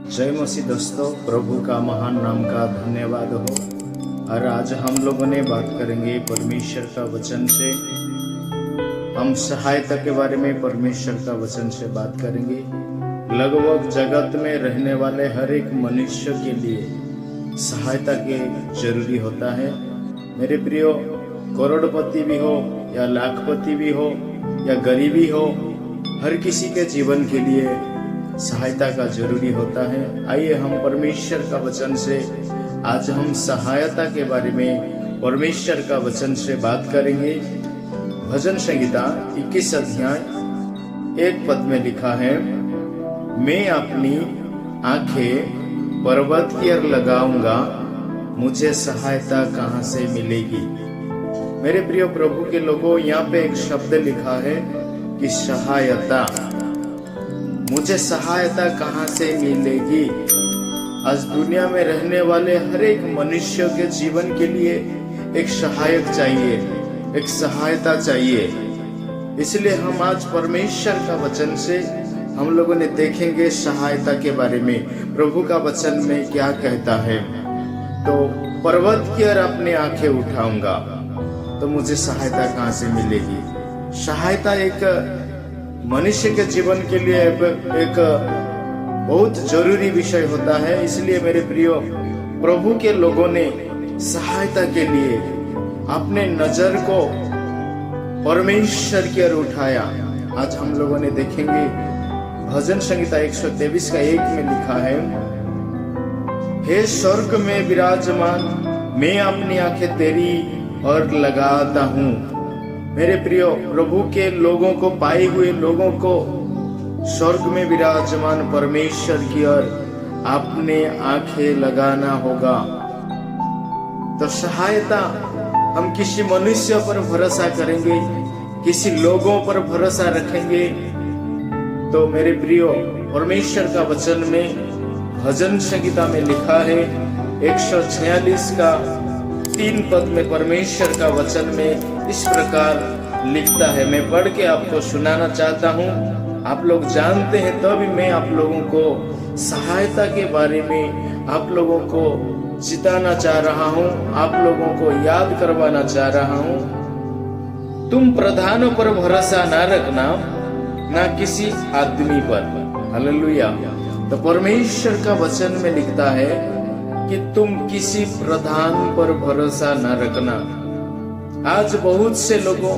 जय मसीह दोस्तों, प्रभु का महान नाम का धन्यवाद हो। और आज हम लोगों ने बात करेंगे परमेश्वर का वचन से। हम सहायता के बारे में परमेश्वर का वचन से बात करेंगे। लगभग जगत में रहने वाले हर एक मनुष्य के लिए सहायता के जरूरी होता है। मेरे प्रियो, करोड़पति भी हो या लाखपति भी हो या गरीबी हो, हर किसी के जीवन के लिए सहायता का जरूरी होता है। आइए हम परमेश्वर का वचन से आज हम सहायता के बारे में परमेश्वर का वचन से बात करेंगे। भजन संहिता 21 अध्याय 1 पद में लिखा है, मैं अपनी आंखें पर्वत की ओर लगाऊंगा, मुझे सहायता कहां से मिलेगी। मेरे प्रिय प्रभु के लोगों, यहाँ पे एक शब्द लिखा है कि सहायता। मुझे सहायता कहां से मिलेगी। आज दुनिया में रहने वाले हर एक मनुष्य के जीवन के लिए एक सहायक चाहिए, एक सहायता चाहिए। इसलिए हम आज परमेश्वर का वचन से हम लोगों ने देखेंगे सहायता के बारे में। प्रभु का वचन में क्या कहता है, तो पर्वत की ओर अपनी आंखें उठाऊंगा तो मुझे सहायता कहां से मिलेगी। सहायता एक मनुष्य के जीवन के लिए एक बहुत जरूरी विषय होता है। इसलिए मेरे प्रियो, प्रभु के लोगों ने सहायता के लिए अपने नजर को परमेश्वर की ओर उठाया। आज हम लोगों ने देखेंगे भजन संहिता 123 का 1 में लिखा है, हे स्वर्ग में विराजमान, मैं अपनी आंखें तेरी ओर लगाता हूँ। मेरे प्रियो, प्रभु के लोगों को, पाए हुए लोगों को स्वर्ग में विराजमान परमेश्वर की ओर अपने आंखें लगाना होगा। तो सहायता हम किसी मनुष्य पर भरोसा करेंगे, किसी लोगों पर भरोसा रखेंगे, तो मेरे प्रियो, परमेश्वर का वचन में भजन संहिता में लिखा है 146 का 3 पद में परमेश्वर का वचन में इस प्रकार लिखता है। मैं पढ़ के आपको सुनाना चाहता हूँ। आप लोग जानते हैं, तो भी मैं आप लोगों को सहायता के बारे में आप लोगों को चिताना चाह रहा हूँ, आप लोगों को याद करवाना चाह रहा हूँ। तुम प्रधानों पर भरोसा ना रखना, ना किसी आदमी पर। हालेलुया। तो परमेश्वर का वचन में लिखता है कि तुम किसी प्रधान पर भरोसा न रखना। आज बहुत से लोगों,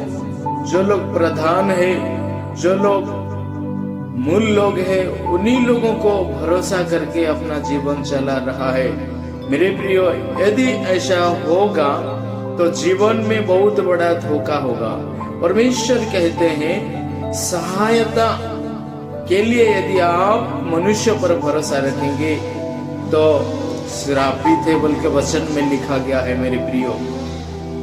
जो लोग प्रधान है, जो लोग मूल लोग हैं, उन्हीं लोगों को भरोसा करके अपना जीवन चला रहा है। मेरे प्रियो, यदि ऐसा होगा तो जीवन में बहुत बड़ा धोखा होगा। परमेश्वर कहते हैं सहायता के लिए यदि आप मनुष्य पर भरोसा रखेंगे तो श्रापित है, बल्कि वचन में लिखा गया है। मेरे प्रियो,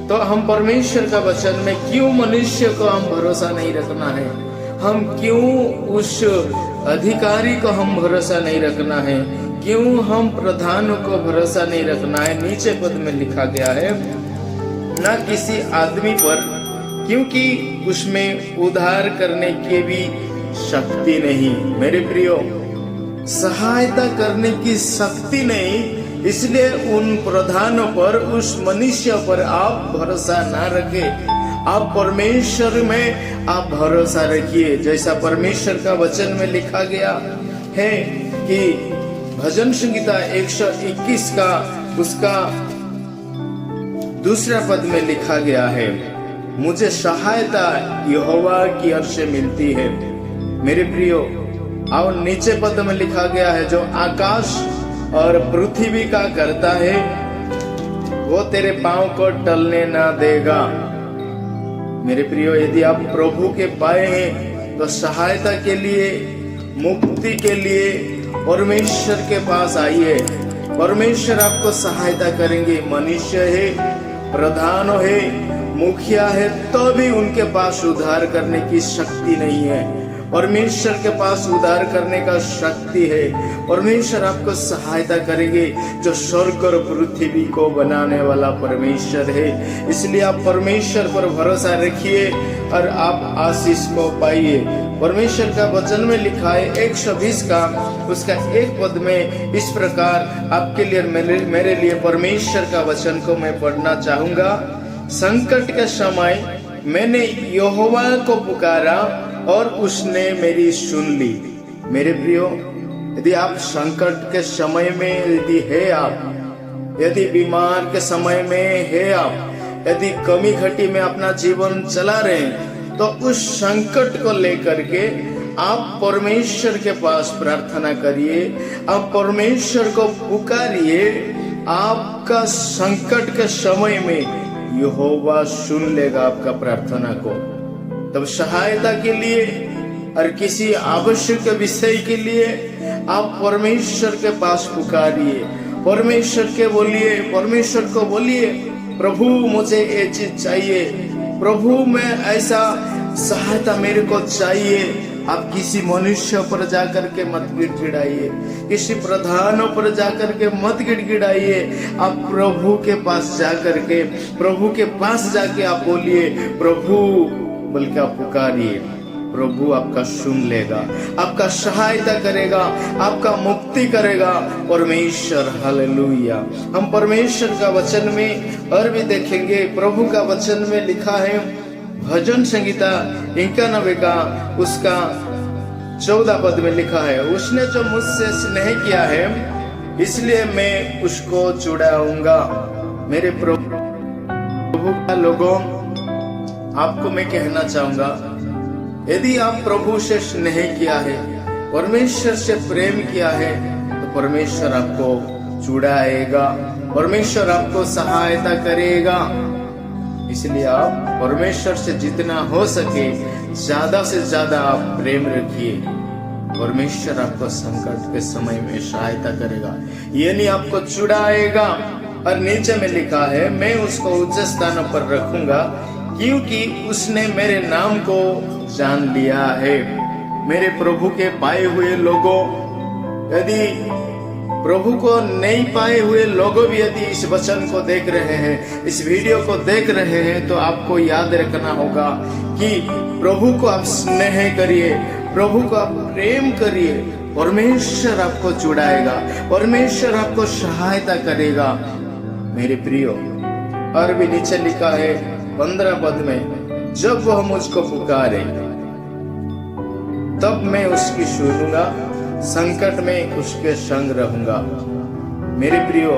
तो हम परमेश्वर का वचन में क्यों मनुष्य को हम भरोसा नहीं रखना है, हम क्यों उस अधिकारी को हम भरोसा नहीं रखना है, क्यों हम प्रधानों को भरोसा नहीं रखना है। नीचे पद में लिखा गया है, ना किसी आदमी पर, क्योंकि उसमें उद्धार करने की भी शक्ति नहीं। मेरे प्रियो, सहायता करने की शक्ति नहीं, इसलिए उन प्रधानों पर, उस मनुष्य पर आप भरोसा ना रखें। आप परमेश्वर में आप भरोसा रखिए। जैसा परमेश्वर का वचन में लिखा गया है कि भजन संहिता 121 का उसका 2 पद में लिखा गया है, मुझे सहायता यहोवा की ओर से मिलती है। मेरे प्रियो, और नीचे पद में लिखा गया है, जो आकाश और पृथ्वी का करता है वो तेरे पांव को टलने ना देगा। मेरे प्रियो, यदि आप प्रभु के पाए हैं तो सहायता के लिए, मुक्ति के लिए परमेश्वर के पास आइए। परमेश्वर आपको सहायता करेंगे। मनुष्य है, प्रधान है, मुखिया है, तो भी उनके पास उद्धार करने की शक्ति नहीं है। परमेश्वर के पास उद्धार करने का शक्ति है। परमेश्वर आपको सहायता करेंगे, जो स्वर्ग और पृथ्वी को बनाने वाला परमेश्वर है। इसलिए आप परमेश्वर पर भरोसा रखिए और आप आशीष को पाइए। परमेश्वर का वचन में लिखा है 120 का उसका एक पद में इस प्रकार आपके लिए मेरे लिए परमेश्वर का वचन को मैं पढ़ना चाहूंगा। संकट के समय मैंने यहोवा को पुकारा और उसने मेरी सुन ली। मेरे प्रियो, यदि आप संकट के समय में यदि है आप, यदि बीमार के समय में है आप, यदि कमी घटी में अपना जीवन चला रहे हैं, तो उस संकट को लेकर के आप परमेश्वर के पास प्रार्थना करिए, आप परमेश्वर को पुकारिए। आपका संकट के समय में यहोवा सुन लेगा आपका प्रार्थना को। तब सहायता के लिए और किसी आवश्यक विषय के लिए आप परमेश्वर के पास पुकारिए, परमेश्वर को बोलिए, प्रभु मुझे ये चीज चाहिए, प्रभु मैं ऐसा सहायता मेरे को चाहिए। आप किसी मनुष्य पर जाकर के मत गिड़गिड़ाइए, किसी प्रधानों पर जाकर के मत गिड़गिड़ाइए। आप प्रभु के पास जाके आप बोलिए, प्रभु बोल के आप पुकारिए, प्रभु आपका सुन लेगा, आपका सहायता करेगा, आपका मुक्ति करेगा परमेश्वर। हालेलुया। हम परमेश्वर का वचन में और भी देखेंगे। प्रभु का वचन में लिखा है भजन संगीता 91 का उसका 14 पद में लिखा है, उसने जो मुझसे स्नेह किया है इसलिए मैं उसको छुड़ाऊंगा। मेरे प्रभु का लोगों, आपको मैं कहना चाहूंगा, यदि आप प्रभु से स्नेह किया है, परमेश्वर से प्रेम किया है, तो परमेश्वर आपको छुड़ाएगा, परमेश्वर आपको सहायता करेगा। इसलिए आप परमेश्वर से जितना हो सके ज्यादा से ज्यादा आप प्रेम रखिए। परमेश्वर आपको संकट के समय में सहायता करेगा, ये नहीं आपको छुड़ाएगा। और नीचे में लिखा है, मैं उसको उच्च स्थानों पर रखूंगा क्योंकि उसने मेरे नाम को जान लिया है। मेरे प्रभु के पाए हुए लोगों, यदि प्रभु को नहीं पाए हुए लोगों भी यदि इस वचन को देख रहे हैं, इस वीडियो को देख रहे हैं, तो आपको याद रखना होगा कि प्रभु को आप स्नेह करिए, प्रभु को आप प्रेम करिए, परमेश्वर आपको छुड़ाएगा, परमेश्वर आपको सहायता करेगा। मेरे प्रियो, और भी नीचे लिखा है 15 पद में, जब वह मुझको पुकारे तब मैं उसकी सुनूंगा, संकट में उसके संग रहूंगा। मेरे प्रियो,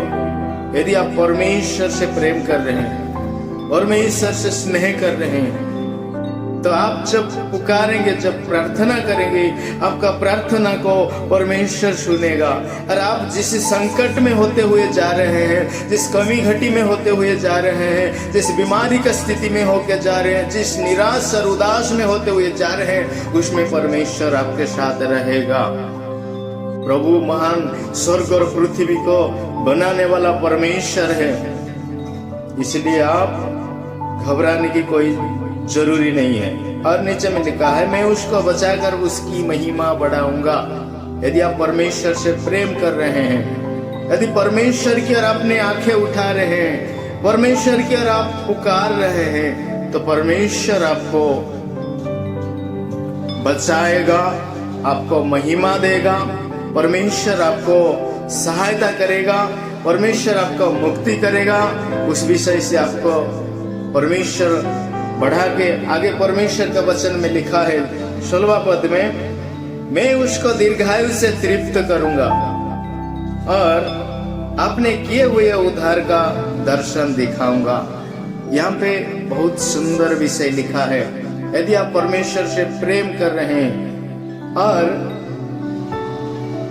यदि आप परमेश्वर से प्रेम कर रहे हैं, परमेश्वर से स्नेह कर रहे हैं, तो आप जब पुकारेंगे, जब प्रार्थना करेंगे, आपका प्रार्थना को परमेश्वर सुनेगा। और आप जिस संकट में होते हुए जा रहे हैं, जिस कमी घटी में होते हुए जा रहे हैं, जिस बीमारी की स्थिति में होके जा रहे हैं, जिस निराश और उदास में होते हुए जा रहे हैं, उसमें परमेश्वर आपके साथ रहेगा। प्रभु महान स्वर्ग और पृथ्वी को बनाने वाला परमेश्वर है, इसलिए आप घबराने की कोई जरूरी नहीं है। और नीचे में लिखा है, मैं उसको बचाकर उसकी महिमा बढ़ाऊंगा। यदि आप परमेश्वर से प्रेम कर रहे हैं, यदि परमेश्वर की ओर अपने आंखें उठा रहे हैं, परमेश्वर की ओर आप पुकार रहे हैं, तो परमेश्वर आपको बचाएगा, आपको महिमा देगा, परमेश्वर आपको सहायता करेगा, परमेश्वर आपको मुक्ति करेगा। उस विषय से आपको परमेश्वर बढ़ा के आगे परमेश्वर का वचन में लिखा है 16वां पद में, मैं उसको दीर्घायु से तृप्त करूंगा और अपने किए हुए उद्धार का दर्शन दिखाऊंगा। यहाँ पे बहुत सुंदर विषय लिखा है। यदि आप परमेश्वर से प्रेम कर रहे हैं और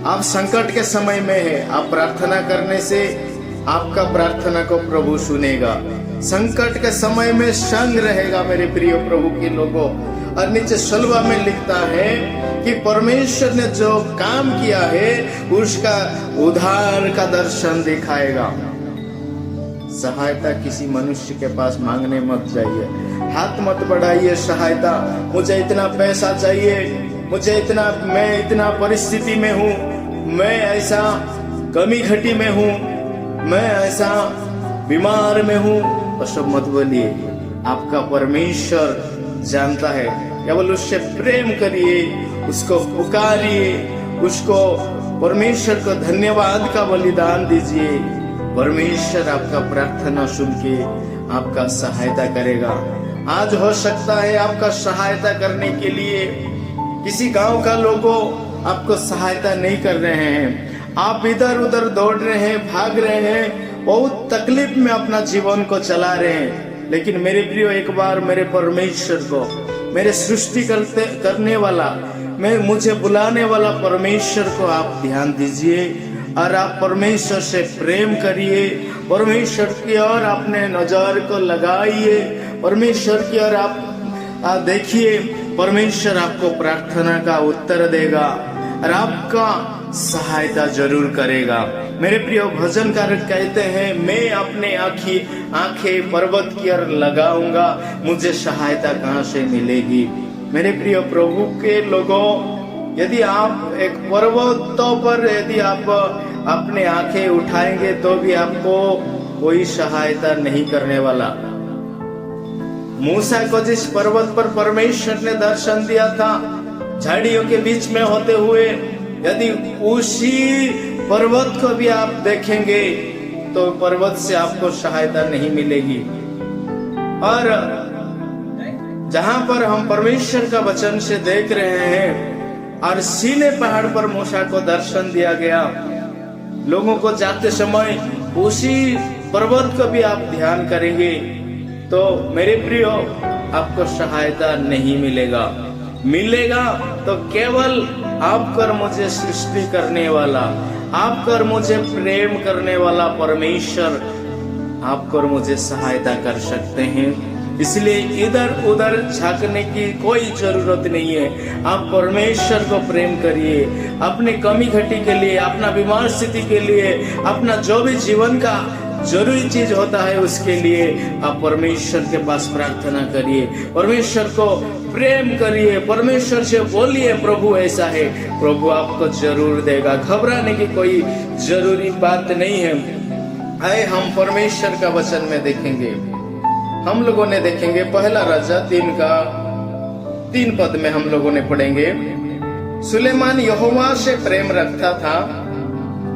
आप संकट के समय में है, आप प्रार्थना करने से आपका प्रार्थना को प्रभु सुनेगा, संकट के समय में संग रहेगा। मेरे प्रिय प्रभु के लोगों, और नीचे 16वां में लिखता है कि परमेश्वर ने जो काम किया है उसका उद्धार का दर्शन दिखाएगा। सहायता किसी मनुष्य के पास मांगने मत जाइए, हाथ मत बढ़ाइए सहायता, मुझे इतना पैसा चाहिए, मुझे इतना, मैं इतना परिस्थिति में हूँ, मैं ऐसा कमी घटी में हूँ, मैं ऐसा बीमार में हूँ, तो सब मत बोलिए। आपका परमेश्वर जानता है केवल उससे प्रेम करिए, उसको पुकारिए, उसको परमेश्वर को धन्यवाद का बलिदान दीजिए। परमेश्वर आपका प्रार्थना सुन के आपका सहायता करेगा। आज हो सकता है आपका सहायता करने के लिए किसी गांव का लोगों आपको सहायता नहीं कर रहे हैं, आप इधर उधर दौड़ रहे हैं, भाग रहे हैं, बहुत तकलीफ में अपना जीवन को चला रहे हैं। लेकिन मेरे प्रियो, एक बार मेरे परमेश्वर को, मेरे सृष्टि करने वाला, मुझे बुलाने वाला परमेश्वर को आप ध्यान दीजिए और आप परमेश्वर से प्रेम करिए। परमेश्वर की ओर अपने नजर को लगाइए, परमेश्वर की ओर आप देखिए। परमेश्वर आपको प्रार्थना का उत्तर देगा और आपका सहायता जरूर करेगा। मेरे प्रिय भजनकार कहते हैं, मैं अपने आंखें पर्वत की ओर लगाऊंगा, मुझे सहायता कहां से मिलेगी। मेरे प्रिय प्रभु के लोगों, यदि आप एक पर्वतों पर यदि आप अपने आंखें उठाएंगे तो भी आपको कोई सहायता नहीं करने वाला। मूसा को जिस पर्वत पर परमेश्वर ने दर्शन दिया था, झाड़ियों के बीच में होते हुए, यदि उसी पर्वत को भी आप देखेंगे तो पर्वत से आपको सहायता नहीं मिलेगी। और जहां पर हम परमेश्वर का वचन से देख रहे हैं, और सीने पहाड़ पर मूसा को दर्शन दिया गया, लोगों को जाते समय उसी पर्वत को भी आप ध्यान करेंगे तो मेरे प्रियो, आपको सहायता नहीं मिलेगा तो केवल आपको और मुझे सृष्टि करने वाला, आपको और मुझे प्रेम करने वाला परमेश्वर आपको और मुझे सहायता कर सकते हैं। इसलिए इधर उधर झांकने की कोई जरूरत नहीं है। आप परमेश्वर को प्रेम करिए, अपनी कमी घटी के लिए, अपना बीमार स्थिति के लिए, अपना जो भी जीवन का जरूरी चीज होता है उसके लिए आप परमेश्वर के पास प्रार्थना करिए, परमेश्वर को प्रेम करिए, परमेश्वर से बोलिए प्रभु ऐसा है, प्रभु आपको जरूर देगा। घबराने की कोई जरूरी बात नहीं है। आए हम परमेश्वर का वचन में देखेंगे, हम लोगों ने देखेंगे पहला राजा 3 पद में हम लोगों ने पढ़ेंगे, सुलेमान यहोवा से प्रेम रखता था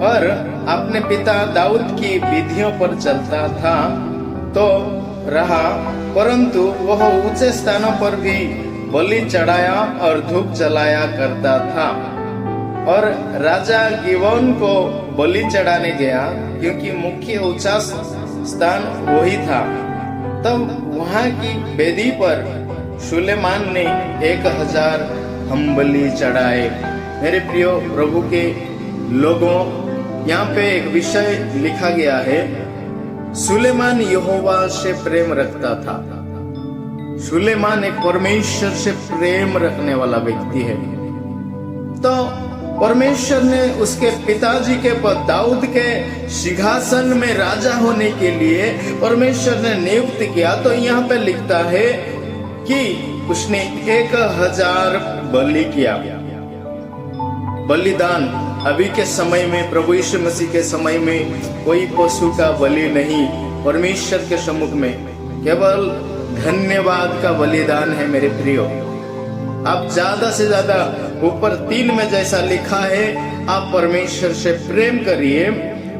और अपने पिता दाऊद की विधियों पर चलता था तो रहा, परंतु वह ऊंचे स्थानों पर भी बलि चढ़ाया और धूप जलाया करता था। और राजा गिबोन को बलि चढ़ाने गया क्योंकि मुख्य ऊंचा स्थान वही था। तब वहां की वेदी पर सुलेमान ने 1000 हम बलि चढ़ाए। मेरे प्रियो प्रभु के लोगों, यहाँ पे एक विषय लिखा गया है, सुलेमान यहोवा से प्रेम रखता था। सुलेमान एक परमेश्वर से प्रेम रखने वाला व्यक्ति है। तो परमेश्वर ने उसके पिताजी के पद दाऊद के सिंहासन में राजा होने के लिए परमेश्वर ने नियुक्त किया। तो यहाँ पे लिखता है कि उसने 1000 बलि किया, बलिदान। अभी के समय में, प्रभु यीशु मसीह के समय में कोई पशु का बलि नहीं, परमेश्वर के सम्मुख में केवल धन्यवाद का बलिदान है। मेरे प्रियो, आप ज्यादा से ज्यादा ऊपर 3 में जैसा लिखा है, आप परमेश्वर से प्रेम करिए।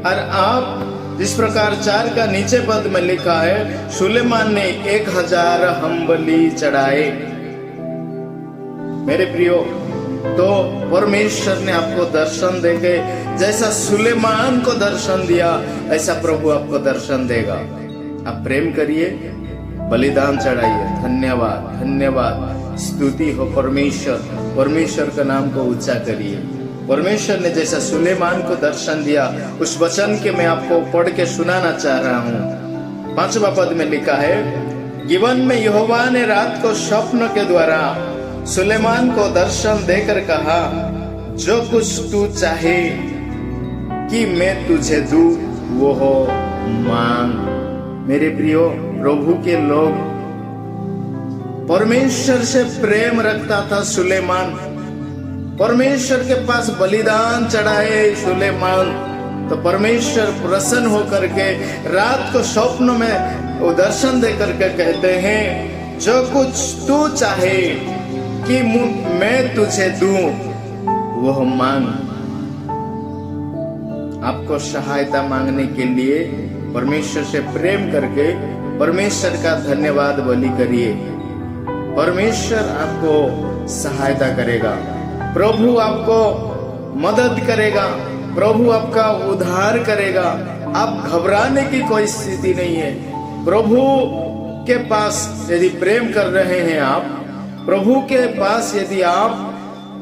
और आप जिस प्रकार 4 का नीचे पद में लिखा है, सुलेमान ने 1000 हम बलि चढ़ाए। मेरे प्रियो, तो परमेश्वर ने आपको दर्शन देके जैसा सुलेमान को दर्शन दिया, ऐसा प्रभु आपको दर्शन देगा। आप प्रेम करिए, बलिदान चढ़ाइए। धन्यवाद, धन्यवाद, स्तुति हो परमेश्वर का नाम को ऊंचा करिए। परमेश्वर ने जैसा सुलेमान को दर्शन दिया, उस वचन के मैं आपको पढ़ के सुनाना चाह रहा हूँ। 5वां पद में लिखा है, गिबोन में यहोवा ने रात को स्वप्न के द्वारा सुलेमान को दर्शन देकर कहा, जो कुछ तू चाहे कि मैं तुझे दूं वो हो मांग। मेरे प्रियो प्रभु के लोग, परमेश्वर से प्रेम रखता था सुलेमान, परमेश्वर के पास बलिदान चढ़ाए सुलेमान। तो परमेश्वर प्रसन्न होकर के रात को स्वप्न में वो दर्शन दे करके कहते हैं, जो कुछ तू चाहे कि मैं तुझे दूं वह मांग। आपको सहायता मांगने के लिए परमेश्वर से प्रेम करके परमेश्वर का धन्यवाद बलि करिए। परमेश्वर आपको सहायता करेगा, प्रभु आपको मदद करेगा, प्रभु आपका उद्धार करेगा। आप घबराने की कोई स्थिति नहीं है। प्रभु के पास यदि प्रेम कर रहे हैं आप, प्रभु के पास यदि आप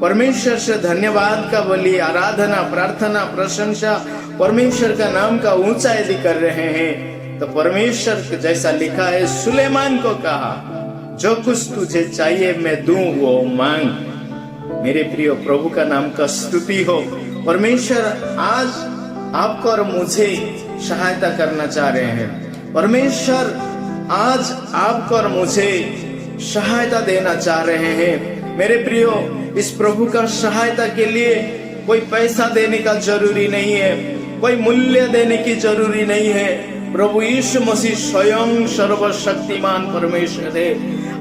परमेश्वर से धन्यवाद का बलि, आराधना, प्रार्थना, प्रशंसा, परमेश्वर का नाम का ऊंचा यदि कर रहे हैं, तो परमेश्वर जैसा लिखा है, सुलेमान को कहा जो कुछ तुझे चाहिए मैं दूं वो मांग। मेरे प्रिय, प्रभु का नाम का स्तुति हो। परमेश्वर आज आपको और मुझे सहायता करना चाह रहे हैं। परमेश्वर आज आपको और मुझे सहायता देना चाह रहे हैं। मेरे प्रियो, इस प्रभु का सहायता के लिए कोई पैसा देने का जरूरी नहीं है, कोई मूल्य देने की जरूरी नहीं है। प्रभु यीशु मसीह स्वयं सर्वशक्तिमान परमेश्वर है।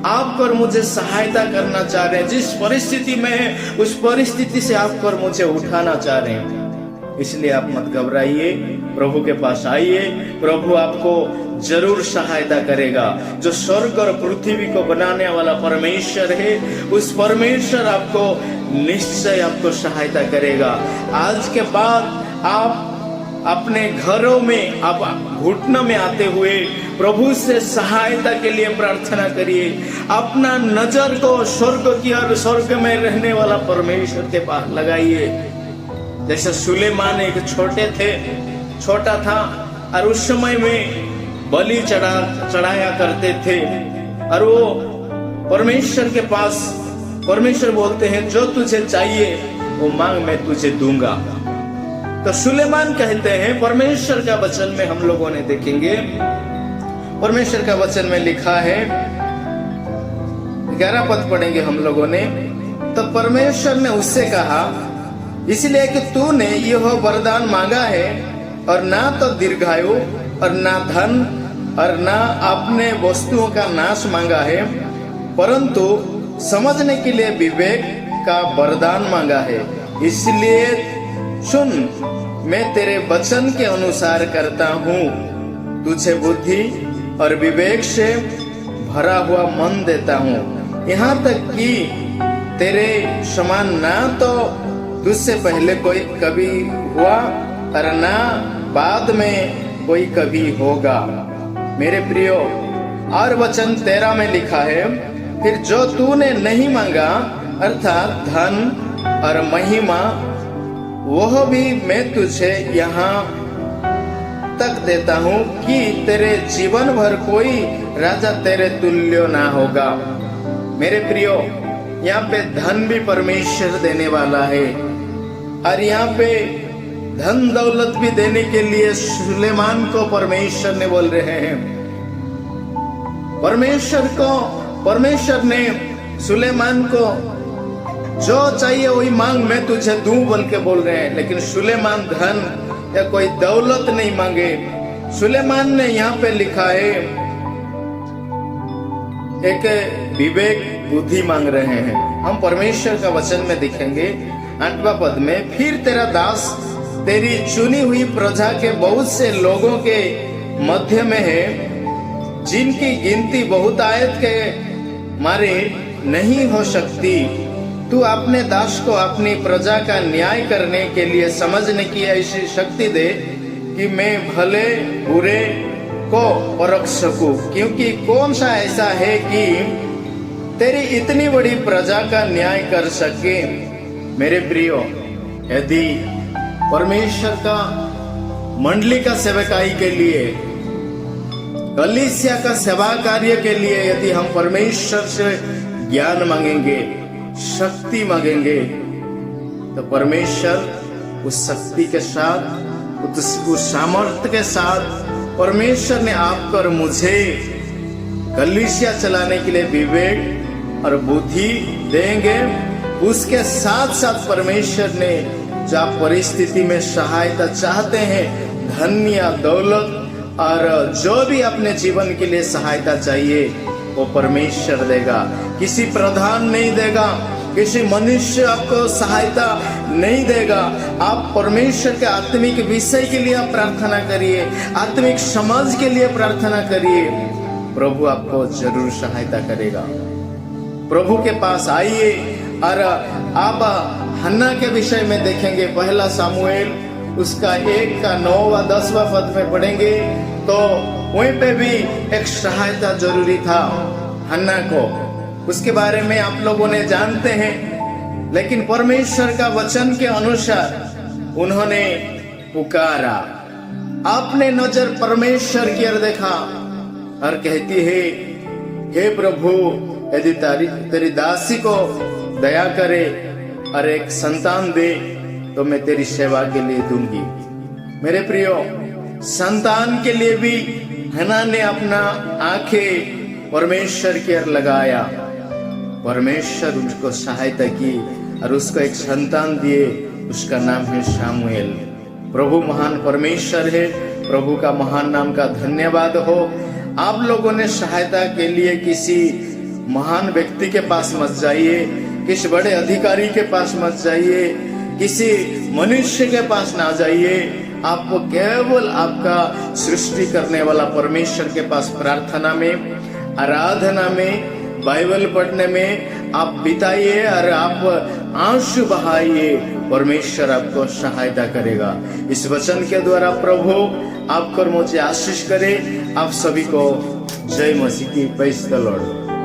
आपको और मुझे सहायता करना चाह रहे हैं। जिस परिस्थिति में है उस परिस्थिति से आपको और मुझे उठाना चाह रहे हैं। इसलिए आप मत घबराइए, प्रभु के पास आइए। प्रभु आपको जरूर सहायता करेगा। जो स्वर्ग और पृथ्वी को बनाने वाला परमेश्वर है, उस परमेश्वर आपको निश्चय आपको सहायता करेगा। आज के बाद आप अपने घरों में आप घुटनों में आते हुए प्रभु से सहायता के लिए प्रार्थना करिए। अपना नजर को स्वर्ग की और स्वर्ग में रहने वाला परमेश्वर के पास लगाइए। जैसे सुलेमान एक छोटा था और उस समय में बलि चढ़ाया करते थे, और वो परमेश्वर के पास परमेश्वर बोलते हैं जो तुझे चाहिए वो मांग, मैं तुझे दूंगा। तो सुलेमान कहते हैं, परमेश्वर का वचन में हम लोगों ने देखेंगे, परमेश्वर का वचन में लिखा है, 11 पद पढ़ेंगे हम लोगों ने। तो परमेश्वर ने उससे कहा, इसलिए कि तूने यह वरदान मांगा है, और ना तो दीर्घायु और ना धन और ना अपने वस्तुओं का नाश मांगा है, परंतु समझने के लिए विवेक का वरदान मांगा है। इसलिए सुन, मैं तेरे वचन के अनुसार करता हूँ। तुझे बुद्धि और विवेक से भरा हुआ मन देता हूँ, यहाँ तक कि तेरे समान ना तो तुझसे पहले कोई कभी हुआ और ना बाद में कोई कभी होगा। मेरे प्रियो, और वचन 13 में लिखा है, फिर जो तूने नहीं मांगा अर्थात धन और महिमा, वह भी मैं तुझे यहाँ तक देता हूँ कि तेरे जीवन भर कोई राजा तेरे तुल्य ना होगा। मेरे प्रियो, यहाँ पे धन भी परमेश्वर देने वाला है, और यहाँ पे धन दौलत भी देने के लिए सुलेमान को परमेश्वर ने बोल रहे हैं। परमेश्वर ने सुलेमान को जो चाहिए वही मांग, मैं तुझे दूं बोल के बोल रहे हैं। लेकिन सुलेमान धन या कोई दौलत नहीं मांगे। सुलेमान ने यहाँ पे लिखा है, एक विवेक बुद्धि मांग रहे हैं। हम परमेश्वर का वचन में देखेंगे 8वां पद में, फिर तेरा दास तेरी चुनी हुई प्रजा के बहुत से लोगों के मध्य में है, जिनकी गिनती बहुतायत के मारे नहीं हो सकती। तू अपने दास को अपनी प्रजा का न्याय करने के लिए समझने की ऐसी शक्ति दे कि मैं भले बुरे को परख सकूं, क्योंकि कौन सा ऐसा है कि तेरी इतनी बड़ी प्रजा का न्याय कर सके। मेरे प्रियो, यदि परमेश्वर का मंडली का सेवकाई के लिए, कलीसिया का सेवा कार्य के लिए यदि हम परमेश्वर से ज्ञान मांगेंगे, शक्ति मांगेंगे, तो परमेश्वर उस शक्ति के साथ, उस सामर्थ्य के साथ परमेश्वर ने आपको और मुझे कलीसिया चलाने के लिए विवेक और बुद्धि देंगे। उसके साथ साथ परमेश्वर ने जो आप परिस्थिति में सहायता चाहते हैं, धन या दौलत और जो भी अपने जीवन के लिए सहायता चाहिए, वो परमेश्वर देगा। किसी प्रधान नहीं देगा, किसी मनुष्य आपको सहायता नहीं देगा। आप परमेश्वर के आत्मिक विषय के लिए आप प्रार्थना करिए, आत्मिक समाज के लिए प्रार्थना करिए, प्रभु आपको जरूर सहायता करेगा। प्रभु के पास आइए। और आप हन्ना के विषय में देखेंगे, पहला सामुएल उसका 1 का 9 व 10वां पद में पढ़ेंगे तो वहीं पे भी एक सहायता जरूरी था हन्ना को। उसके बारे में आप लोगों ने जानते हैं, लेकिन परमेश्वर का वचन के अनुसार उन्होंने पुकारा। आपने नजर परमेश्वर की ओर देखा और कहती है, हे प्रभु, यदि तेरी दासी को दया करे और एक संतान दे तो मैं तेरी सेवा के लिए दूंगी। मेरे प्रियो, संतान के लिए भी हन्ना ने अपना आंखें परमेश्वर की ओर लगाया। परमेश्वर उसको सहायता की और उसको एक संतान दिए, उसका नाम है शामुएल। प्रभु महान परमेश्वर है, प्रभु का महान नाम का धन्यवाद हो। आप लोगों ने सहायता के लिए किसी महान व्यक्ति के पास मत जाइए, किसी बड़े अधिकारी के पास मत जाइए, किसी मनुष्य के पास ना जाइए। आपको केवल आपका सृष्टि करने वाला परमेश्वर के पास प्रार्थना में, आराधना में, बाइबल पढ़ने में आप बिताइए और आप आंसू बहाइए। परमेश्वर आपको सहायता करेगा। इस वचन के द्वारा प्रभु आपको और मुझे आशीष करे। आप सभी को जय मसीह की। Praise the Lord.